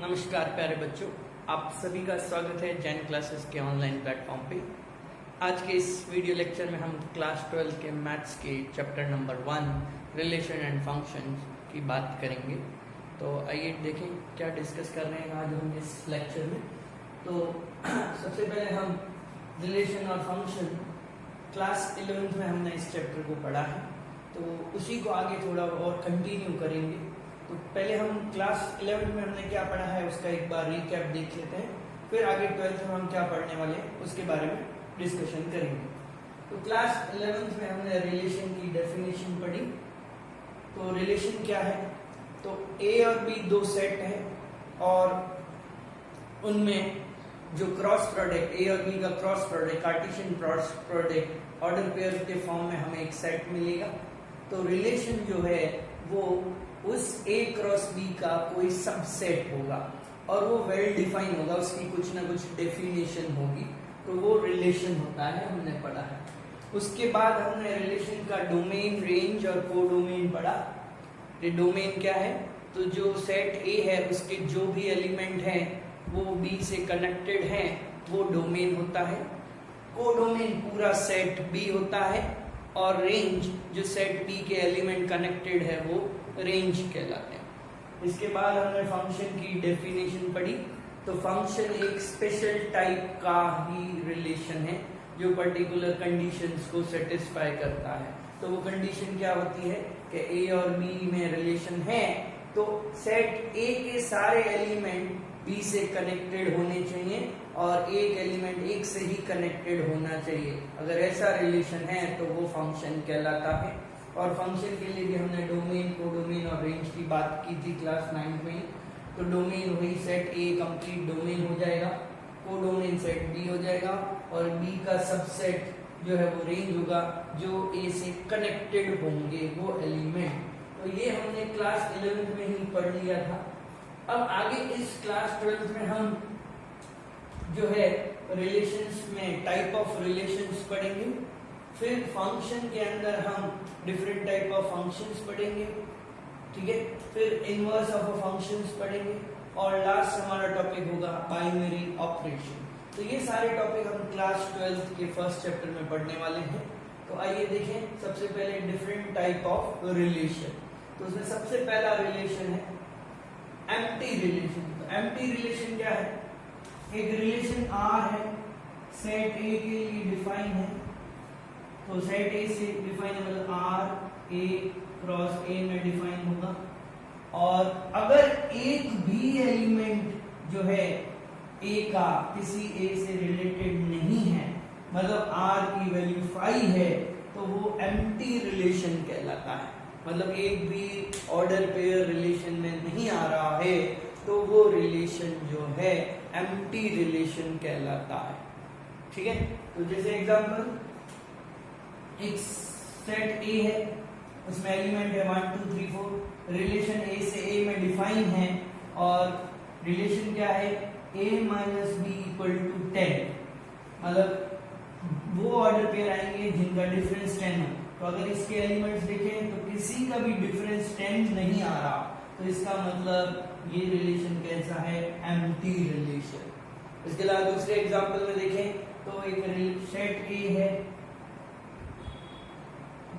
नमस्कार प्यारे बच्चों, आप सभी का स्वागत है जैन क्लासेस के ऑनलाइन प्लेटफॉर्म पे। आज के इस वीडियो लेक्चर में हम क्लास 12 के मैथ्स के chapter number 1 relation and functions की बात करेंगे। तो आइए देखें क्या डिस्कस कर रहे हैं आज हम इस लेक्चर में। तो सबसे पहले हम रिलेशन और फंक्शन क्लास 11th में हमने इस चैप्टर को पढ़ा है, तो उसी को आगे थोड़ा और कंटिन्यू करेंगे। तो पहले हम क्लास 11 में हमने क्या पढ़ा है उसका एक बार रिकैप देख लेते हैं, फिर आगे 12th में हम क्या पढ़ने वाले हैं उसके बारे में डिस्कशन करेंगे। तो क्लास 11th में हमने रिलेशन की डेफिनेशन पढ़ी। तो रिलेशन क्या है, तो ए और बी दो सेट है और उनमें जो क्रॉस प्रोडक्ट ए और बी का cross product Cartesian cross product order pair के फॉर्म में हमें एक सेट मिलेगा। तो रिलेशन जो है वो उस A क्रॉस B का कोई सबसेट होगा और वो वेल डिफाइन होगा, उसकी कुछ ना कुछ डेफिनेशन होगी, तो वो रिलेशन होता है, हमने पढ़ा है। उसके बाद हमने रिलेशन का डोमेन, रेंज और कोडोमेन पढ़ा। ये डोमेन क्या है, तो जो सेट A है उसके जो भी एलिमेंट हैं वो B से कनेक्टेड हैं, वो डोमेन होता है। कोडोमेन पूरा सेट B होता है और रेंज जो सेट B के एलिमेंट कनेक्टेड है वो रेंज कहलाते हैं। इसके बाद हमने फंक्शन की डेफिनेशन पढ़ी। तो फंक्शन एक स्पेशल टाइप का ही रिलेशन है जो पर्टिकुलर कंडीशंस को सेटिस्फाई करता है। तो वो कंडीशन क्या होती है कि ए और बी में रिलेशन है तो सेट ए के सारे एलिमेंट बी से कनेक्टेड होने चाहिए और एक एलिमेंट एक से ही कनेक्टेड होना चाहिए। अगर ऐसा रिलेशन है तो वो फंक्शन कहलाता है। और फंक्शन के लिए भी हमने डोमेन, कोडोमेन और रेंज की बात की थी क्लास 9 में। तो डोमेन वही सेट ए कंप्लीट डोमेन हो जाएगा, कोडोमेन सेट बी हो जाएगा और बी का सबसेट जो है वो रेंज होगा जो ए से कनेक्टेड होंगे वो एलिमेंट। तो ये हमने क्लास 11 में ही पढ़ लिया था। अब आगे इस क्लास 12 में हम जो है रिलेशंस में टाइप ऑफ रिलेशंस पढ़ेंगे, फिर फंक्शन के अंदर हम डिफरेंट टाइप ऑफ फंक्शंस पढ़ेंगे, ठीक है, फिर इनवर्स ऑफ फंक्शंस पढ़ेंगे और लास्ट हमारा टॉपिक होगा बाइनरी ऑपरेशन। तो ये सारे टॉपिक हम क्लास 12 के फर्स्ट चैप्टर में पढ़ने वाले हैं। तो आइए देखें सबसे पहले डिफरेंट टाइप ऑफ रिलेशन। तो उसमें सबसे पहला रिलेशन है एम्प्टी रिलेशन। तो एम्प्टी रिलेशन क्या है, एक रिलेशन R है, सेट A के लिए डिफाइन है। तो सेट A से डिफाइन है मतलब R A क्रॉस A में डिफाइन होगा और अगर एक भी एलिमेंट जो है A का किसी A से रिलेटेड नहीं है, मतलब R की वैल्यू 5 है, तो वो एम्प्टी रिलेशन कहलाता है। मतलब एक भी ऑर्डर पेयर रिलेशन में नहीं आ रहा है तो वो रिलेशन जो है एम्प्टी रिलेशन कहलाता है, ठीक है। तो जैसे एग्जांपल, एक सेट A है, उसमें एलिमेंट है 1 2 3 4, रिलेशन A से A में डिफाइन है और रिलेशन क्या है A minus B equal to 10, मतलब वो ऑर्डर पेयर आएंगे जिनका डिफरेंस 10 है। तो अगर इसके एलिमेंट्स देखें तो किसी का भी डिफरेंस 10 नहीं आ रहा, तो इसका मतलब ये रिलेशन कैसा है, एम्प्टी रिलेशन। इसके अलावा दूसरे एग्जांपल में देखें तो एक सेट A है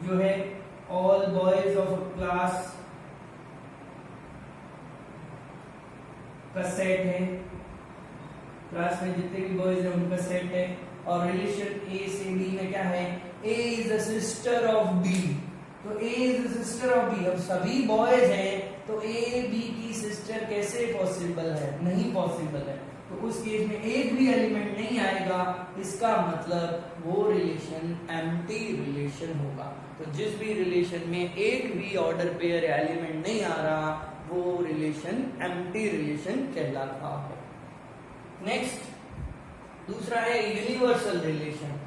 जो है ऑल बॉयज ऑफ क्लास का सेट है, क्लास में जितने भी बॉयज हैं उनका सेट है और रिलेशन A से B में क्या है, A is the sister of B। तो A is the sister of B, अब सभी बॉयज हैं तो A B की सिस्टर कैसे पॉसिबल है, नहीं पॉसिबल है। तो उस केस में एक भी एलिमेंट नहीं आएगा, इसका मतलब वो रिलेशन एम्प्टी रिलेशन होगा। तो जिस भी रिलेशन में एक भी ऑर्डर पेयर एलिमेंट नहीं आ रहा वो रिलेशन एम्प्टी रिलेशन कहलाता है। नेक्स्ट दूसरा है यूनिवर्सल रिलेशन।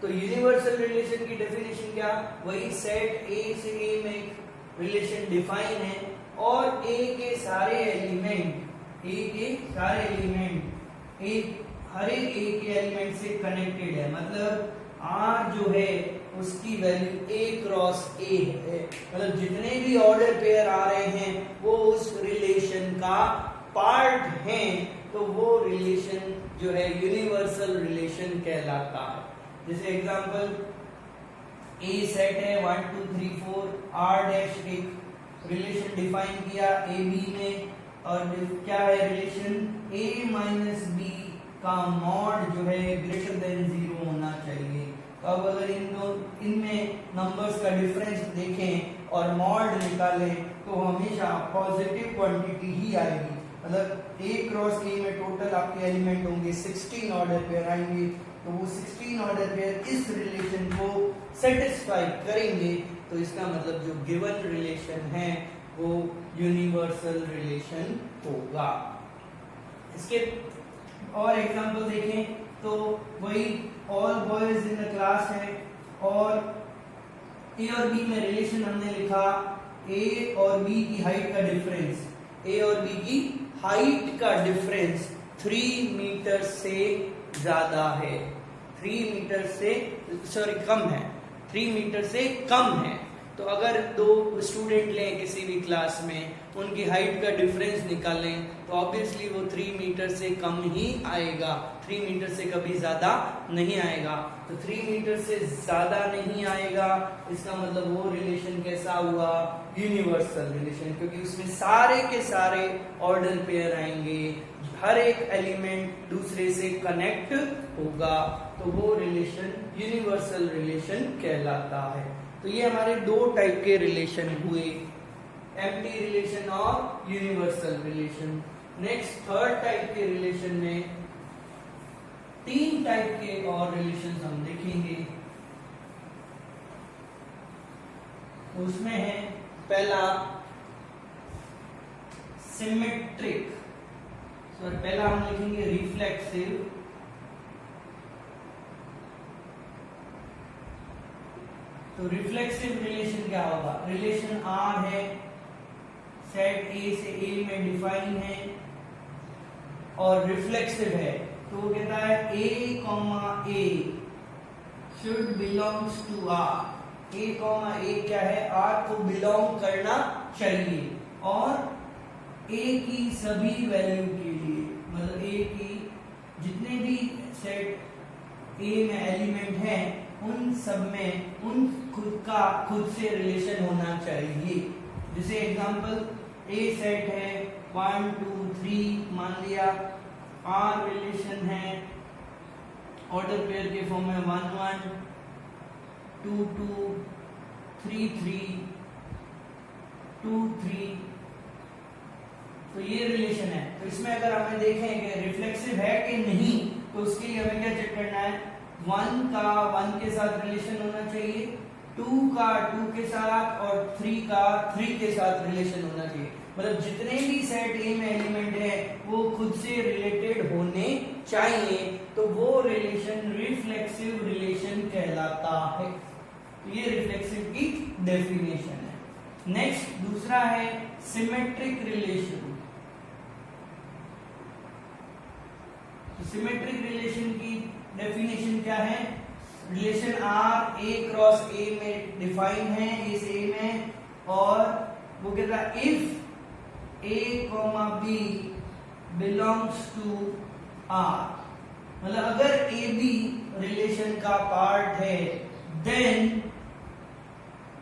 तो यूनिवर्सल रिलेशन की डेफिनेशन क्या, वही सेट A से A में एक रिलेशन डिफाइन है और A के सारे एलिमेंट हर एक के एलिमेंट से कनेक्टेड है, मतलब R जो है उसकी वैल्यू A क्रॉस A है, मतलब जितने भी ऑर्डर पेयर आ रहे हैं वो उस रिलेशन का पार्ट हैं तो वो रिलेशन जो है यूनिवर्सल रिलेशन कहलाता है। जैसे एग्जांपल ए सेट है 1 2 3 4 आर डैश एक रिलेशन डिफाइन किया ए बी में, और क्या है रिलेशन a माइनस बी का मॉड जो है ग्रेटर देन 0 होना चाहिए। तो अब अगर इनमें नंबर्स का डिफरेंस देखें और मॉड निकालें तो हमेशा पॉजिटिव क्वांटिटी ही आएगी। मतलब a क्रॉस a में टोटल आपके एलिमेंट होंगे 16 ऑर्डर पेयर आएंगे, तो वो 16 ऑर्डर पेयर इस रिलेशन को सेटिस्फाई करेंगे। तो इसका मतलब जो गिवन रिलेशन है वो यूनिवर्सल रिलेशन होगा। इसके और एग्जांपल देखें तो वही all boys in the class है, और ए और बी में रिलेशन हमने लिखा ए और बी की हाइट का डिफरेंस, ए और बी की हाइट का डिफरेंस 3 मीटर से ज्यादा है, 3 मीटर से कम है, 3 मीटर से कम है। तो अगर दो स्टूडेंट लें किसी भी क्लास में, उनकी हाइट का डिफरेंस निकालें तो ऑब्वियसली वो 3 मीटर से कम ही आएगा, 3 मीटर से कभी ज्यादा नहीं आएगा। तो 3 मीटर से ज्यादा नहीं आएगा, इसका मतलब वो रिलेशन कैसा हुआ, यूनिवर्सल रिलेशन, क्योंकि उसमें सारे के सारे ऑर्डर पेयर आएंगे, हर एक एलिमेंट दूसरे से कनेक्ट होगा, तो वो रिलेशन यूनिवर्सल रिलेशन कहलाता है। तो ये हमारे दो टाइप के रिलेशन हुए, एम्प्टी रिलेशन और universal relation. Next third type के रिलेशन में 3 टाइप के और रिलेशन हम देखेंगे। उसमें है पहला सिमेट्रिक, पहला हम लिखेंगे रिफ्लेक्सिव, तो रिफ्लेक्सिव रिलेशन क्या होगा, रिलेशन आर है, सेट ए से ए में डिफाइन है और रिफ्लेक्सिव है, तो वो कहता है A comma A should belongs to R, A comma A क्या है, आर को बिलोंग करना चाहिए, और ए की सभी वैल्यू के लिए, मतलब ए की जितने भी सेट ए में एलिमेंट हैं उन सब में उन खुद से रिलेशन होना चाहिए। जैसे एग्जांपल ए सेट है 1 2 3 मान लिया, आर रिलेशन है ऑर्डर पेयर के फॉर्म में 1 1 2 2 3 3 2 3, तो ये रिलेशन है। तो इसमें अगर हमें देखें कि रिफ्लेक्सिव है कि नहीं, तो उसके लिए हमें क्या चेक करना है, 1 का 1 के साथ रिलेशन होना चाहिए, 2 का 2 के साथ, और 3 का 3 के साथ रिलेशन होना चाहिए। मतलब जितने भी सेट ए में एलिमेंट है वो खुद से रिलेटेड होने चाहिए, तो वो रिलेशन रिफ्लेक्सिव रिलेशन कहलाता है। तो ये रिफ्लेक्सिव की डेफिनेशन है। नेक्स्ट दूसरा है सिमेट्रिक रिलेशन। सिमेट्रिक रिलेशन की डेफिनेशन क्या है, relation R A cross A में डिफाइन है, इस ए में, और वो कहता है if A comma B belongs to R, मतलब अगर ए बी रिलेशन का पार्ट है then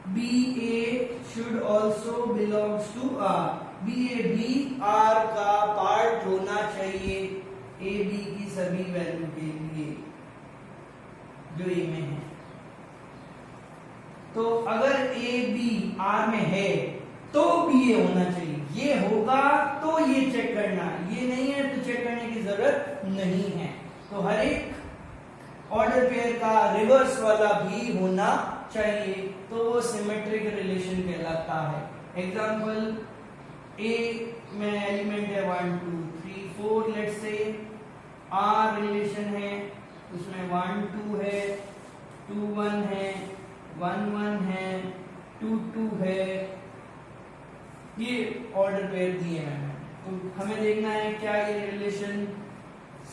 B A should also belongs to R, B A भी आर का पार्ट होना चाहिए ए बी की सभी वैल्यू के लिए जो ए में है। तो अगर ए बी आर में है तो बी ए होना चाहिए, ये होगा तो ये चेक करना, ये नहीं है तो चेक करने की जरूरत नहीं है। तो हर एक ऑर्डर पेयर का रिवर्स वाला भी होना चाहिए, तो वो सिमेट्रिक रिलेशन कहलाता है। एग्जांपल ए में एलिमेंट है 1 2 3 4, लेट्स से आर रिलेशन है, उसमें 1 2 है, 2 1 है, 1 1 है, 2 2 है, ये ऑर्डर पेयर दिए हैं। तो हमें देखना है क्या ये रिलेशन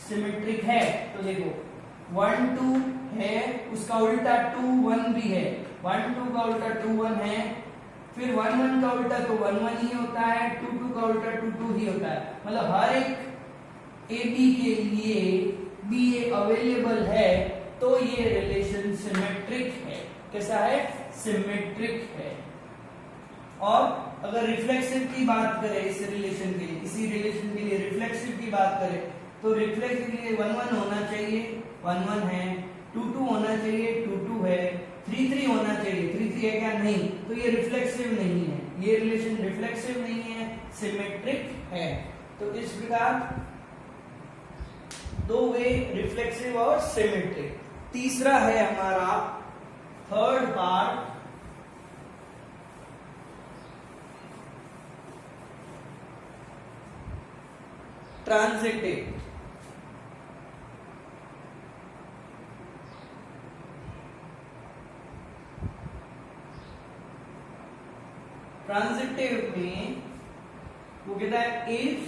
सिमेट्रिक है। तो देखो 1 2 है, उसका उल्टा 2 1 भी है, 1 2 का उल्टा 2 1 है, फिर 1 1 का उल्टा तो 1 1 ही होता है, 2 2 का उल्टा 2 2 ही होता है। मतलब हर एक AB के लिए BA अवेलेबल है तो ये रिलेशन सिमेट्रिक है। कैसा है? सिमेट्रिक है। और अगर रिफ्लेक्सिव की बात करें इस रिलेशन के लिए, इसी रिलेशन के लिए रिफ्लेक्सिव की बात करें तो रिफ्लेक्सिव के लिए 1 1 होना चाहिए, 1 1 है, 2 2 होना चाहिए, 2 2 है, 3 3 होना चाहिए, 3 3 है क्या? नहीं। तो ये रिफ्लेक्सिव नहीं है, ये रिलेशन रिफ्लेक्सिव नहीं है, सिमेट्रिक है। तो इस प्रकार दो वे रिफ्लेक्सिव और सिमेट्रिक। तीसरा है हमारा थर्ड पार्ट, ट्रांजिटिव। ट्रांजिटिव में वो कहता है if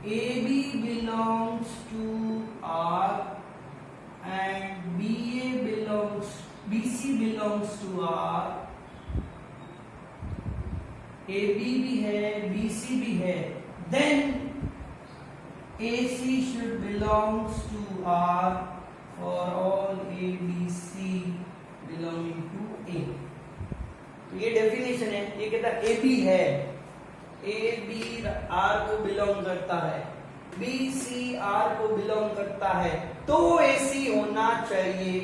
AB belongs to R and BC belongs to R, AB भी है, BC भी है, then AC should belongs to R for all ABC belonging to A। तो ये डेफिनेशन है, ये कहता है AB है, AB R को बिलोंग करता है, BC R को बिलोंग करता है, तो AC होना चाहिए।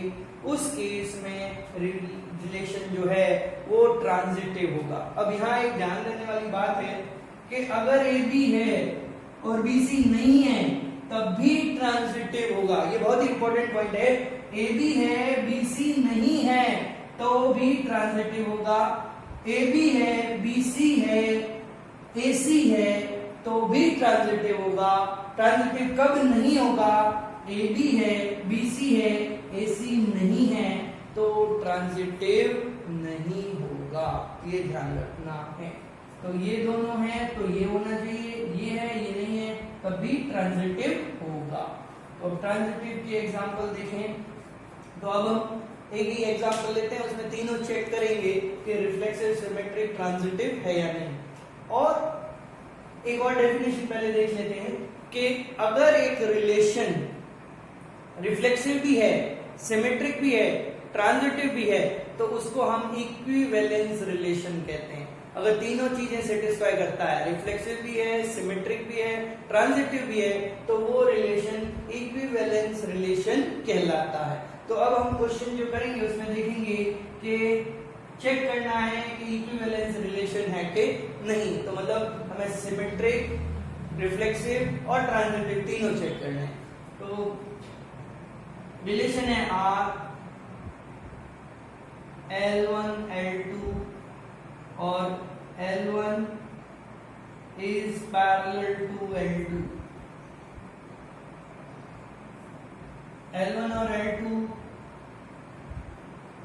उस केस में रिलेशन जो है वो ट्रांजिटिव होगा। अब यहाँ एक ध्यान देने वाली बात है कि अगर AB है और BC नहीं है तब भी ट्रांजिटिव होगा। ये बहुत ही इंपॉर्टेंट पॉइंट है। AB है, BC नहीं है तो भी ट्रांजिटिव होगा। AB है, BC है, AC है तो भी ट्रांजिटिव होगा। ट्रांजिटिव कब नहीं होगा? AB है, BC है, AC नहीं है तो ट्रांजिटिव नहीं होगा। ये ध्यान रखना है। तो ये दोनों हैं तो ये होना चाहिए, ये है, ये नहीं है तब भी ट्रांजिटिव होगा। तो ट्रांजिटिव के एग्जांपल देखें तो अब हम एक ही एग्जांपल लेते हैं, उसमें तीनों चेक करेंगे कि रिफ्लेक्सिव, सिमेट्रिक, ट्रांजिटिव है या नहीं। और एक और डेफिनेशन पहले देख लेते हैं कि अगर एक रिलेशन रिफ्लेक्सिव भी है, सिमेट्रिक भी है, ट्रांजिटिव भी है तो उसको हम इक्विवेलेंस रिलेशन कहते हैं। अगर तीनों चीजें सेटिस्फाई करता है, रिफ्लेक्सिव भी है, सिमेट्रिक भी है, ट्रांजिटिव भी है तो वो रिलेशन इक्विवेलेंस रिलेशन कहलाता है। तो अब हम क्वेश्चन जो करेंगे उसमें देखेंगे कि चेक करना है कि इक्विवेलेंस रिलेशन है कि नहीं। तो मतलब हमें सिमेट्रिक, रिफ्लेक्सिव और ट्रांजिटिव तीनों चेक करना है। तो रिलेशन है R L1 L2 और L1 is parallel to L2। L1 और L2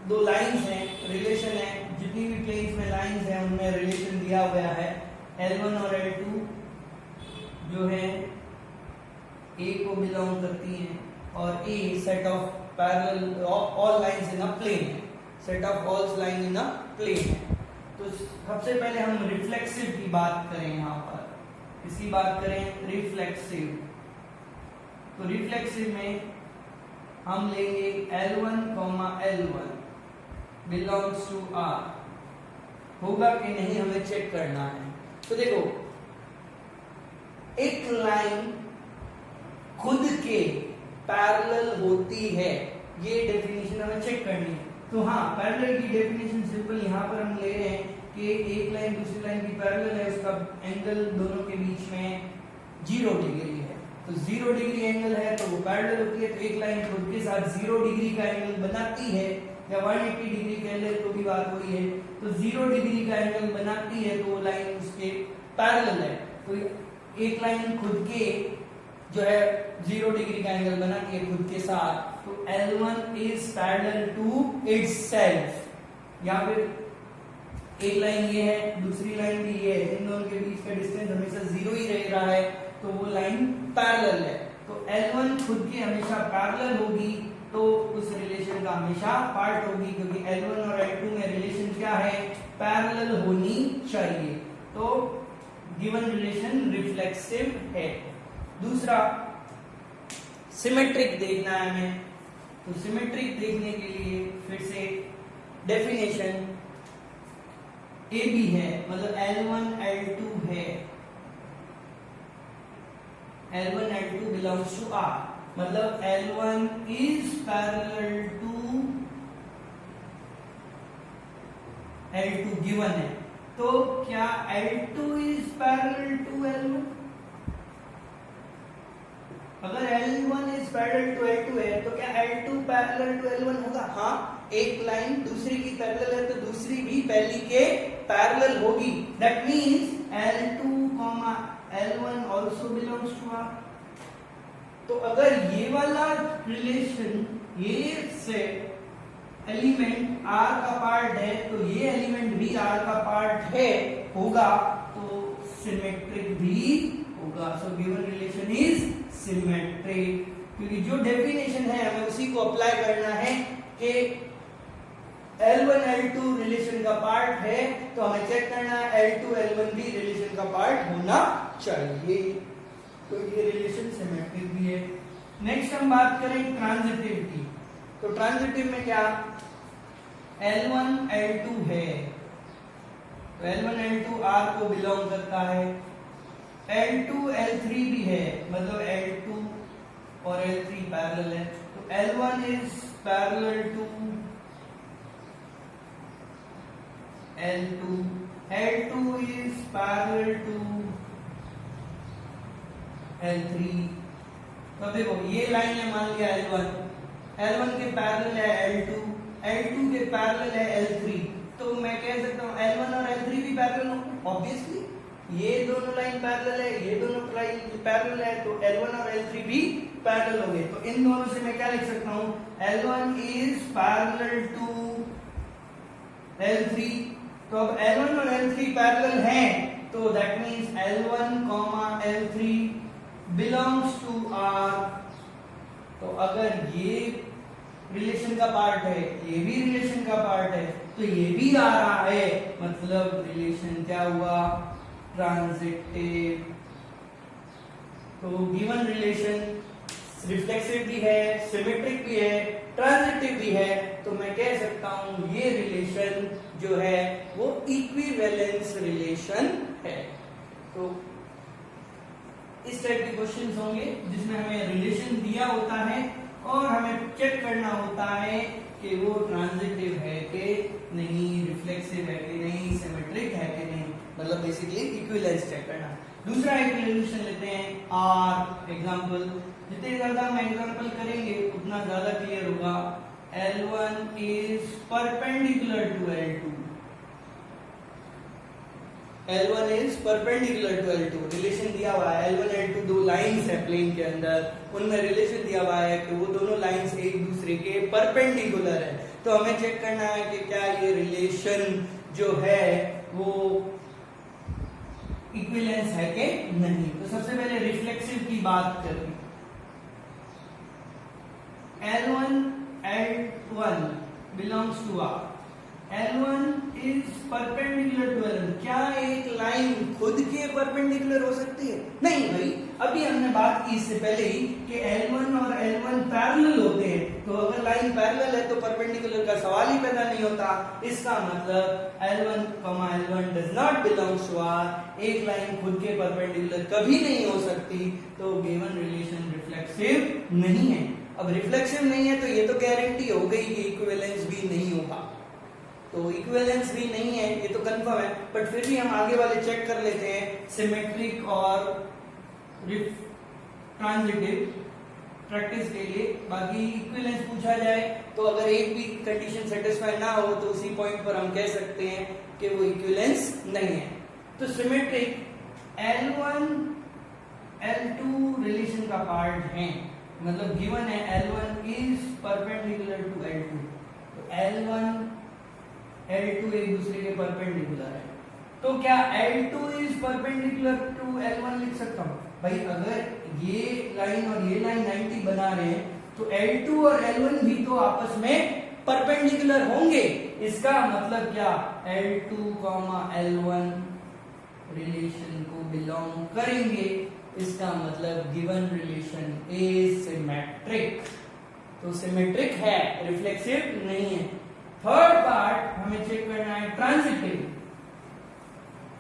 दो लाइंस हैं, रिलेशन है। जितनी भी प्लेन्स में लाइंस हैं उनमें रिलेशन दिया हुआ है। L1 और L2 जो है A को बिलोंग करती हैं और A set of parallel all lines in a plane है, set of all line in a plane है। तो सबसे पहले हम रिफ्लेक्सिव की बात करें, यहाँ पर इसकी बात करें रिफ्लेक्सिव। तो रिफ्लेक्सिव में हम लेंगे L1, L1 belongs to R। होगा कि नहीं हमें चेक करना है। तो देखो एक लाइन खुद के पैरेलल होती है, ये डेफिनेशन हमें चेक करनी है। तो हाँ, पैरेलल की डेफिनेशन सिंपल यहाँ पर हम ले रहे हैं कि एक लाइन दूसरी लाइन की पैरेलल है, उसका एंगल दोनों के बीच में 0 डिग्री है। तो 0 डिग्री एंगल है तो वो पैरेलल होती है। तो एक लाइन खुद के साथ 0 डिग्री का एंगल बनाती है, या 180 डिग्री कह ले तो भी बात वही है। तो 0 डिग्री का एंगल बनाती है तो वो लाइन उसके पैरेलल है। तो एक लाइन खुद के जो है 0 डिग्री का एंगल बनाती है खुद के साथ, तो L1 is parallel to itself। या फिर एक लाइन ये है, दूसरी लाइन भी ये है, इन दोनों के बीच का डिस्टेंस हमेशा 0 ही रह रहा है तो वो लाइन पैरेलल है। तो L1 खुद की हमेशा पैरेलल होगी तो उस रिलेशन का हमेशा पार्ट होगी, क्योंकि L1 और L2 में रिलेशन क्या है? पैरेलल होनी चाहिए। तो गिवन रिलेशन रिफ्लेक्सिव है। दूसरा सिमेट्रिक देखना है हमें, तो सिमेट्रिक देखने के लिए फिर से डेफिनेशन ए बी है, मतलब L1 L2 है, L1 L2 belongs to R, मतलब L1 is parallel to L2 given है। तो क्या L2 is parallel to L1? अगर L1 is parallel to L2 है तो क्या L2 parallel to L1 होगा? हाँ, एक लाइन दूसरी की पैरेलल है तो दूसरी भी पहली के पैरेलल होगी। That means L2, L1 also belongs to R। तो अगर ये वाला रिलेशन ये से एलिमेंट R का पार्ट है तो ये एलिमेंट भी R का पार्ट है होगा, तो सिमेट्रिक भी होगा। So given relation is symmetric, क्योंकि जो डेफिनेशन है हमें उसी को अप्लाई करना है कि L1 L2 रिलेशन का पार्ट है, तो हमें चेक करना है L2 L1 भी रिलेशन का पार्ट होना चाहिए। तो ये रिलेशन सिमेट्रिक भी है। नेक्स्ट हम बात करें ट्रांजिटिव की। तो ट्रांजिटिव में क्या, L1 L2 है, तो L1 L2 R को बिलोंग करता है, L2 L3 भी है, मतलब L2 और L3 पैरेलल है, तो L1 is parallel to L2, L2 is parallel to L3। तो देखो ये लाइन है, मान लिया L1, L1 के पैरेलल है L2, L2 के पैरेलल है L3, तो मैं कह सकता हूँ L1 और L3 भी पैरेलल होंगे। ऑब्वियसली ये दोनों लाइन पैरेलल है, ये दोनों लाइन पैरेलल है, तो L1 और L3 भी पैरेलल होंगे। तो इन दोनों से मैं क्या लिख सकता हूँ, L1 is parallel to L3। तो अब L1 और L3 पैरेलल हैं, तो that means L1, L3 belongs to R। तो अगर ये रिलेशन का पार्ट है, ये भी रिलेशन का पार्ट है, तो ये भी आ रहा है, मतलब रिलेशन क्या हुआ, ट्रांजिटिव। तो गिवन रिलेशन रिफ्लेक्सिव भी है, सिमेट्रिक भी है, ट्रांजिटिव भी है, तो मैं कह सकता हूं ये रिलेशन जो है वो इक्विवेलेंस रिलेशन है। तो इस टाइप के क्वेश्चंस होंगे जिसमें हमें रिलेशन दिया होता है और हमें चेक करना होता है कि वो ट्रांजिटिव है कि नहीं, रिफ्लेक्सिव है कि नहीं, सिमेट्रिक है कि नहीं, मतलब बेसिकली इक्विवेलेंस चेक करना। दूसरा एक रिलेशन लेते हैं आर एग्जांपल। जितने ज्यादा हम एग्जांपल करेंगे उतना ज्यादा क्लियर होगा। L1 is perpendicular to L2, L1 is perpendicular to L2, relation दिया हुआ है L1 L2 दो लाइंस है प्लेन के अंदर, उनमें रिलेशन दिया हुआ है कि वो दोनों लाइंस एक दूसरे के परपेंडिकुलर है। तो हमें चेक करना है कि क्या ये रिलेशन जो है वो इक्विवेलेंस है कि नहीं। तो सबसे पहले रिफ्लेक्सिव की बात करें, L1 L1 belongs to R, L1 is perpendicular to L1। क्या एक लाइन खुद के परपेंडिकुलर हो सकती है? नहीं भाई, अभी हमने बात की इससे पहले ही कि L1 और L1 पैरेलल होते हैं, तो अगर लाइन पैरेलल है तो परपेंडिकुलर का सवाल ही पैदा नहीं होता। इसका मतलब L1, L1 does not belongs to R, एक लाइन खुद के परपेंडिकुलर कभी नहीं हो सकती, तो गिवन रिलेशन रिफ्लेक्सिव नहीं है। अब रिफ्लेक्सिव नहीं है तो ये तो गारंटी हो गई कि इक्विवेलेंस भी नहीं होगा, तो इक्विवेलेंस भी नहीं है ये तो कंफर्म है, बट फिर भी हम आगे वाले चेक कर लेते हैं सिमेट्रिक और ट्रांजिटिव प्रैक्टिस के लिए। बाकी इक्विवेलेंस पूछा जाए तो अगर एक भी कंडीशन सेटिस्फाई ना हो तो उसी पॉइंट पर हम कह सकते हैं कि वो इक्विवेलेंस नहीं है। तो सिमेट्रिक L1 L2 रिलेशन का पार्ट है, मतलब गिवन है L1 is perpendicular to L2, तो L1 L2 एक दूसरे के परपेंडिकुलर है, तो क्या L2 is perpendicular to L1 लिख सकता हूं? भाई अगर ये लाइन और ये लाइन 90 बना रहे हैं तो L2 और L1 भी तो आपस में परपेंडिकुलर होंगे, इसका मतलब क्या, L2, L1 रिलेशन को बिलोंग करेंगे, इसका मतलब गिवन रिलेशन इज सिमेट्रिक। तो सिमेट्रिक है, रिफ्लेक्सिव नहीं है। थर्ड पार्ट हमें चेक करना है ट्रांजिटिव।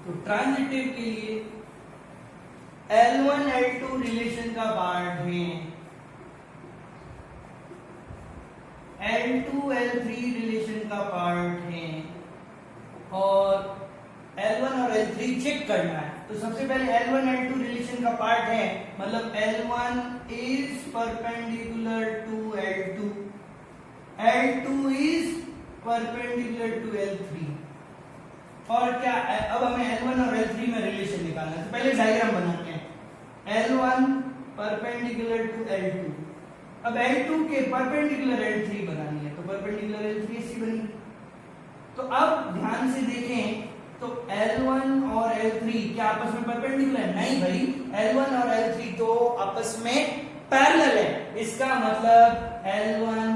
तो ट्रांजिटिव के लिए L1 L2 रिलेशन का पार्ट है, L2 L3 रिलेशन का पार्ट है, और L1 और L3 चेक करना है। तो सबसे पहले L1 L2 रिलेशन का पार्ट है, मतलब L1 is perpendicular to L2, L2 is perpendicular to L3। और क्या, अब हमें L1 और L3 में रिलेशन निकालना है। तो पहले डायग्राम बनाते हैं, L1 परपेंडिकुलर टू L2, अब L2 के परपेंडिकुलर L3 बनानी है, तो परपेंडिकुलर L3 ऐसी बनी। तो अब ध्यान से देखें, तो L1 और L3 क्या आपस में परपेंडिकुलर है? नहीं भाई, L1 और L3 तो आपस में पैरेलल है। इसका मतलब L1,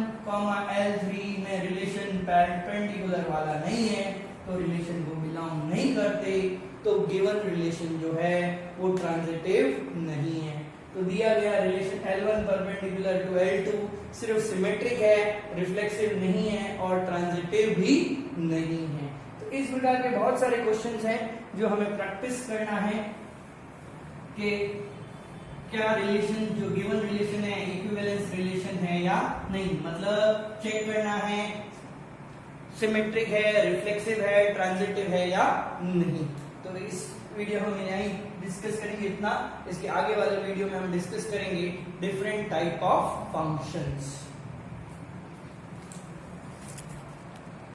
L3 में रिलेशन परपेंडिकुलर वाला नहीं है, तो रिलेशन को बिलोंग नहीं करते, तो गिवन रिलेशन जो है वो ट्रांजिटिव नहीं है। तो दिया गया relation L1 perpendicular to L2 सिर्फ सिमेट्रिक है, रिफ्लेक्सिव नहीं है और ट्रांजिटिव भी नहीं है। तो इस प्रकार के बहुत सारे क्वेश्चंस हैं जो हमें प्रैक्टिस करना है कि क्या रिलेशन जो गिवन रिलेशन है इक्विवेलेंस रिलेशन है या नहीं, मतलब चेक करना है सिमेट्रिक है, रिफ्लेक्सिव है, ट्रांजिटिव है या नहीं। तो इस वीडियो में हम यहीं डिस्कस करेंगे इतना। इसके आगे वाले वीडियो में हम डिस्कस करेंगे डिफरेंट टाइप ऑफ फंक्शंस।